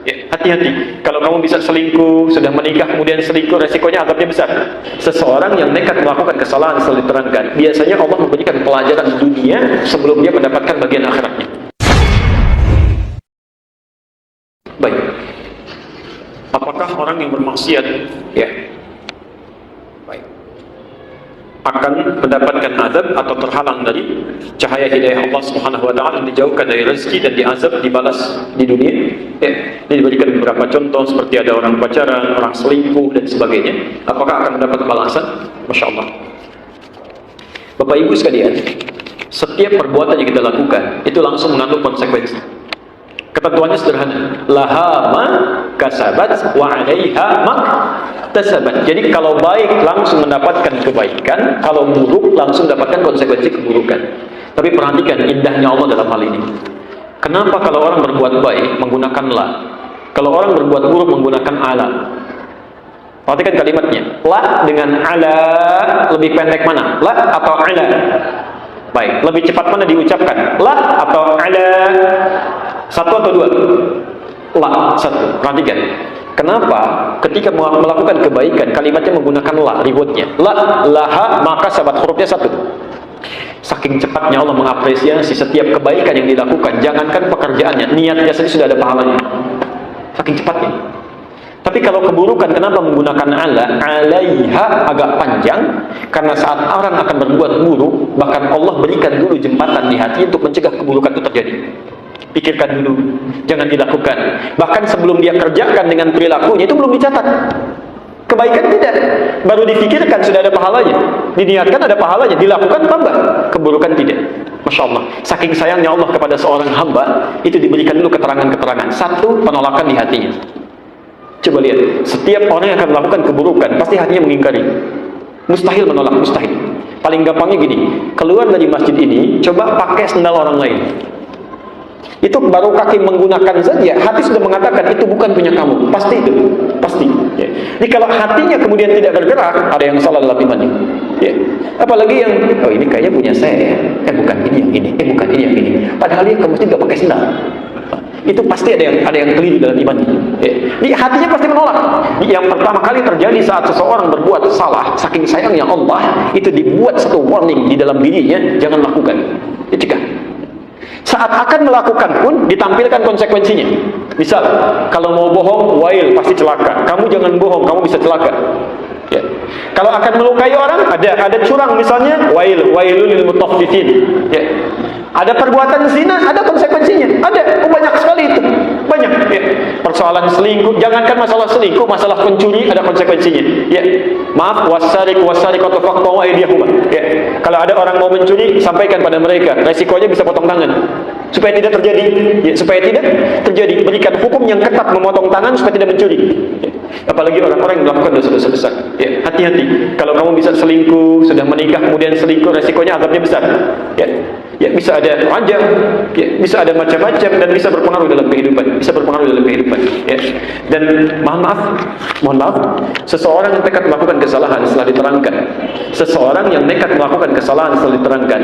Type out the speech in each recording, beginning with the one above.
Ya, hati-hati. Kalau kamu bisa selingkuh, sudah menikah kemudian selingkuh, resikonya azabnya besar. Seseorang yang nekat melakukan kesalahan selalu diterangkan, biasanya Allah memberikan pelajaran dunia sebelum dia mendapatkan bagian akhiratnya. Baik. Apakah orang yang bermaksiat, ya, baik, akan mendapatkan azab atau terhalang dari cahaya hidayah Allah Subhanahu wa taala, dijauhkan dari rezeki dan diazab, dibalas di dunia? Ya, ini diberikan beberapa contoh seperti ada orang pacaran, orang selingkuh dan sebagainya. Apakah akan mendapat balasan? Masya Allah. Bapak Ibu sekalian, setiap perbuatan yang kita lakukan itu langsung mengandung konsekuensi. Ketentuannya sederhana, laha ma kasabat wa 'alaiha ma tasabat. Jadi kalau baik langsung mendapatkan kebaikan, kalau buruk langsung mendapatkan konsekuensi keburukan. Tapi perhatikan indahnya Allah dalam hal ini. Kenapa kalau orang berbuat baik menggunakan la, kalau orang berbuat buruk menggunakan ala? Perhatikan kalimatnya. La dengan ala lebih pendek mana? La atau ala? Baik, lebih cepat mana diucapkan? La atau ala? Satu atau dua? La, satu. Perhatikan. Kenapa ketika melakukan kebaikan kalimatnya menggunakan la, ributnya? La, laha, maka sahabat hurufnya satu. Saking cepatnya Allah mengapresiasi setiap kebaikan yang dilakukan. Jangankan pekerjaannya, niatnya saja sudah ada pahalanya. Saking cepatnya. Tapi kalau keburukan, kenapa menggunakan ala? Alaiha agak panjang, karena saat orang akan berbuat buruk, bahkan Allah berikan dulu jembatan di hati untuk mencegah keburukan itu terjadi. Pikirkan dulu, jangan dilakukan. Bahkan sebelum dia kerjakan dengan perilakunya, itu belum dicatat. Kebaikan tidak, baru difikirkan sudah ada pahalanya, diniatkan ada pahalanya, dilakukan tambah, keburukan tidak. Masya Allah, saking sayangnya Allah kepada seorang hamba, itu diberikan dulu keterangan-keterangan. Satu, penolakan di hatinya. Coba lihat, setiap orang yang akan melakukan keburukan pasti hatinya mengingkari. Mustahil menolak, mustahil. Paling gampangnya gini, keluar dari masjid ini, coba pakai sendal orang lain. Itu baru kaki menggunakan saja, hati sudah mengatakan itu bukan punya kamu. Pasti itu, pasti. Ya. Jadi kalau hatinya kemudian tidak bergerak, ada yang salah dalam imannya. Ya. Apalagi yang, oh ini kayaknya punya saya, bukan ini yang ini, bukan ini yang ini. Padahal dia ke masjid nggak pakai sendal. Itu pasti ada yang keliru dalam imannya. Ya. Jadi hatinya pasti menolak. Yang pertama kali terjadi saat seseorang berbuat salah, saking sayangnya Allah, itu dibuat satu warning di dalam dirinya, jangan lakukan. Dicegah. Saat akan melakukan pun ditampilkan konsekuensinya. Misal, kalau mau bohong, wail, pasti celaka. Kamu jangan bohong, kamu bisa celaka. Ya. Kalau akan melukai orang, ada curang misalnya, wailul lil mutaffifin. Ya. Ada perbuatan zina, ada konsekuensinya. Ada, banyak sekali itu. Banyak. Ya. Persoalan selingkuh, jangankan masalah selingkuh, masalah pencuri ada konsekuensinya. Ya. Maaf, wasariqatu faqta'u aydiyahuma. Ya. Kalau ada orang mau mencuri, sampaikan pada mereka, resikonya bisa potong tangan. Supaya tidak terjadi, ya, supaya tidak terjadi, berikan hukum yang ketat memotong tangan supaya tidak mencuri. Ya. Apalagi orang-orang yang melakukan dosa-dosa besar. Ya, hati-hati. Kalau kamu bisa selingkuh, sudah menikah kemudian selingkuh, resikonya azabnya besar. Ya. Ya, bisa ada rajam, ya, bisa ada macam-macam dan bisa berpengaruh dalam kehidupan, ya. Dan mohon maaf, seseorang yang nekat melakukan kesalahan setelah diterangkan,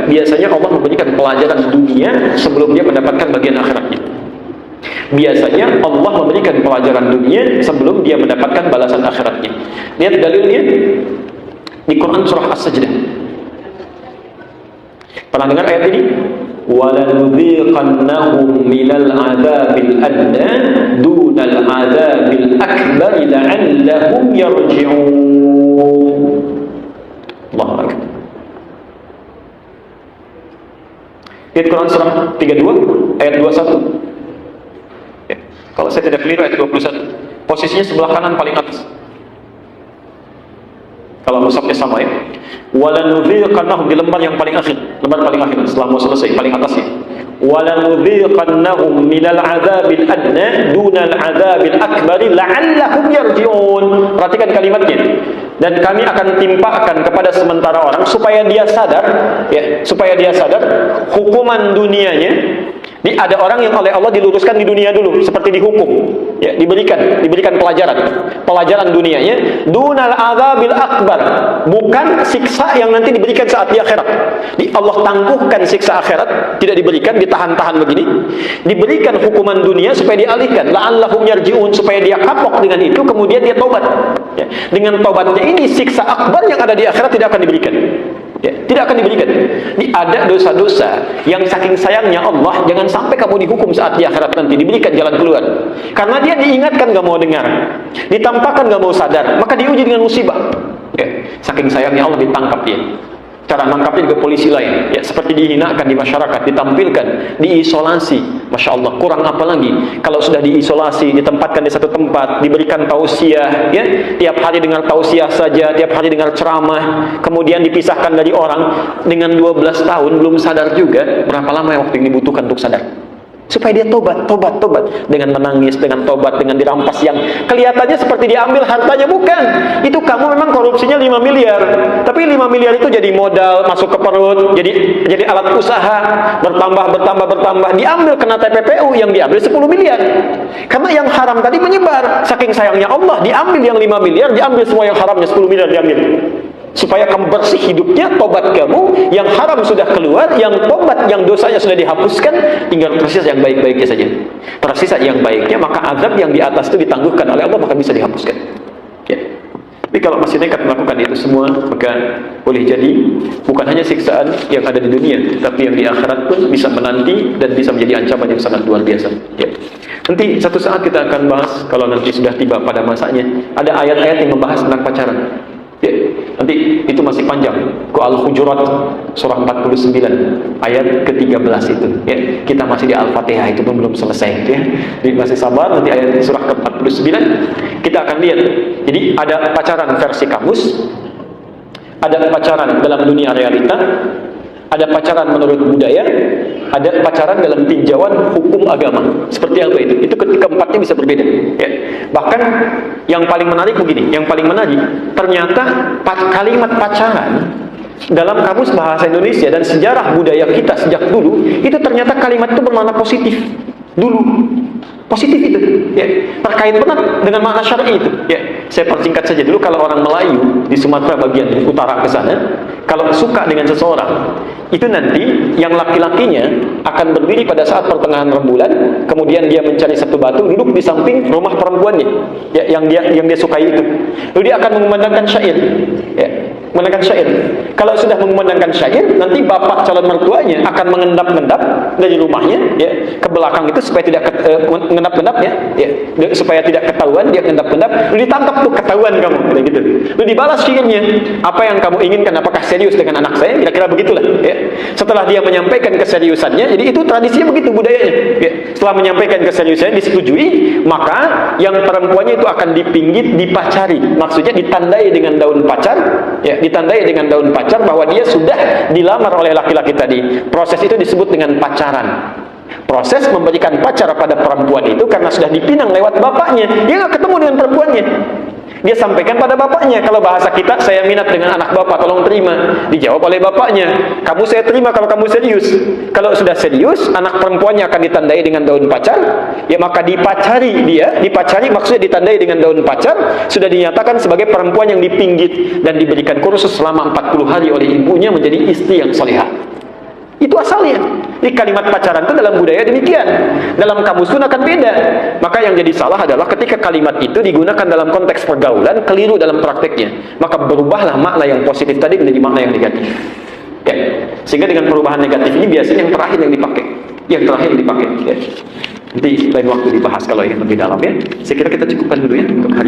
biasanya Allah memberikan pelajaran dunia sebelum dia mendapatkan bagian akhiratnya. Biasanya Allah memberikan pelajaran dunia sebelum dia mendapatkan balasan akhiratnya. Lihat dalilnya di Quran surah As-Sajdah. Pernah dengar ayat ini? وَلَنُذِيقَنَّهُمْ مِنَ الْعَذَابِ الْأَدْنَى دُونَ الْعَذَابِ الْأَكْبَرِ لَعَلَّهُمْ يَرْجِعُونَ. Allahu Akbar. Ayat Quran surah 32 ayat 21. Ya, kalau saya tidak keliru ayat 21. Posisinya sebelah kanan paling atas. Kalau mushafnya sama ya. Walanudhiqannahum di lembar yang paling akhir, setelah mau selesai paling atasnya. Walanudhiqannahum minal adzabil adna dunal adzabil akbari la'allahum yarji'un. Perhatikan kalimatnya. Dan kami akan timpakan kepada sementara orang supaya dia sadar, ya, hukuman dunianya Ada orang yang oleh Allah diluruskan di dunia dulu, seperti dihukum, ya, diberikan pelajaran dunianya, dunal adzabil akbar, bukan siksa yang nanti diberikan saat di akhirat. Allah tangguhkan siksa akhirat, tidak diberikan, ditahan-tahan begini, diberikan hukuman dunia supaya dialihkan, la'allahum yarji'un, supaya dia kapok dengan itu, kemudian dia tobat. Ya, dengan tobatnya ini siksa akbar yang ada di akhirat tidak akan diberikan. Ya, tidak akan diberikan. Ini ada dosa-dosa yang saking sayangnya Allah, jangan sampai kamu dihukum saat di akhirat nanti, diberikan jalan keluar. Karena dia diingatkan gak mau dengar, ditampakkan gak mau sadar, maka diuji dengan musibah. Ya, saking sayangnya Allah ditangkap dia. Cara nangkapnya juga polisi lain, ya, seperti dihinakan di masyarakat, ditampilkan, diisolasi. Masya Allah, kurang apa lagi kalau sudah diisolasi, ditempatkan di satu tempat, diberikan tausiah, ya, tiap hari dengar tausiah saja, tiap hari dengar ceramah, kemudian dipisahkan dari orang dengan 12 tahun belum sadar juga. Berapa lama yang waktu yang dibutuhkan untuk sadar? Supaya dia tobat dengan menangis, dengan tobat, dengan dirampas yang kelihatannya seperti diambil hartanya, bukan. Itu kamu memang korupsinya 5 miliar, tapi 5 miliar itu jadi modal masuk ke perut, jadi alat usaha, bertambah, diambil kena TPPU yang diambil 10 miliar. Karena yang haram tadi menyebar, saking sayangnya Allah, diambil yang 5 miliar, diambil semua yang haramnya 10 miliar diambil. Supaya kamu bersih hidupnya, tobat kamu, yang haram sudah keluar, yang tobat, yang dosanya sudah dihapuskan, tinggal tersisa yang baik-baiknya saja. Tersisa yang baiknya, maka azab yang di atas itu ditangguhkan oleh Allah, maka bisa dihapuskan. Ya. Tapi kalau masih nekat melakukan itu semua, maka boleh jadi bukan hanya siksaan yang ada di dunia, tapi yang di akhirat pun bisa menanti dan bisa menjadi ancaman yang sangat luar biasa. Ya. Nanti satu saat kita akan bahas, kalau nanti sudah tiba pada masanya, ada ayat-ayat yang membahas tentang pacaran. Ya, nanti itu masih panjang. Al-Hujurat surah 49 ayat ke-13 itu. Ya, kita masih di Al-Fatihah, itu pun belum selesai, ya. Jadi masih sabar, nanti ayat surah ke-49 kita akan lihat. Jadi ada pacaran versi kamus, ada pacaran dalam dunia realita, ada pacaran menurut budaya, ada pacaran dalam tinjauan hukum agama. Seperti apa itu? Itu keempatnya bisa berbeda. Ya. Bahkan yang paling menarik begini, ternyata kalimat pacaran dalam kamus bahasa Indonesia dan sejarah budaya kita sejak dulu, itu ternyata kalimat itu bermakna positif. Dulu positif itu, ya, terkait benar dengan makna syar'i itu. Ya, saya persingkat saja dulu. Kalau orang Melayu di Sumatera bagian utara ke sana, kalau suka dengan seseorang, itu nanti yang laki-lakinya akan berdiri pada saat pertengahan rembulan, kemudian dia mencari satu batu, duduk di samping rumah perempuannya, ya, yang dia sukai itu. Lalu dia akan mengumandangkan syair, ya, mengumandangkan syair. Kalau sudah mengumandangkan syair, nanti bapak calon mertuanya akan mengendap-endap dari rumahnya, ya, ke belakang itu supaya tidak mengendap-endapnya, ya, supaya tidak ketahuan, dia mengendap-endap, lalu ditangkap tuh, ketahuan kamu, gitu. Lalu dibalas syairnya, apa yang kamu inginkan, apakah serius dengan anak saya, kira-kira begitulah, ya. Setelah dia menyampaikan keseriusannya, jadi itu tradisinya begitu, budayanya, ya. Setelah menyampaikan keseriusannya disetujui, maka yang perempuannya itu akan dipinggit, dipacari, maksudnya ditandai dengan daun pacar, ya, ditandai dengan daun pacar bahwa dia sudah dilamar oleh laki-laki tadi. Proses itu disebut dengan pacaran. Proses memberikan pacar pada perempuan itu karena sudah dipinang lewat bapaknya. Dia nggak ketemu dengan perempuannya. Dia sampaikan pada bapaknya. Kalau bahasa kita, saya minat dengan anak bapak, tolong terima. Dijawab oleh bapaknya, kamu saya terima kalau kamu serius. Kalau sudah serius, anak perempuannya akan ditandai dengan daun pacar. Ya, maka dipacari dia, dipacari maksudnya ditandai dengan daun pacar, sudah dinyatakan sebagai perempuan yang dipinggit dan diberikan kursus selama 40 hari oleh ibunya menjadi istri yang salihah. Itu asalnya. Di kalimat pacaran itu dalam budaya demikian. Dalam kamus pun akan beda. Maka yang jadi salah adalah ketika kalimat itu digunakan dalam konteks pergaulan, keliru dalam prakteknya. Maka berubahlah makna yang positif tadi menjadi makna yang negatif. Ya. Sehingga dengan perubahan negatif ini biasanya yang terakhir yang dipakai. Yang terakhir yang dipakai. Ya. Nanti lain waktu dibahas kalau ingin lebih dalam, ya. Saya kira kita cukupkan dulu, ya, untuk hari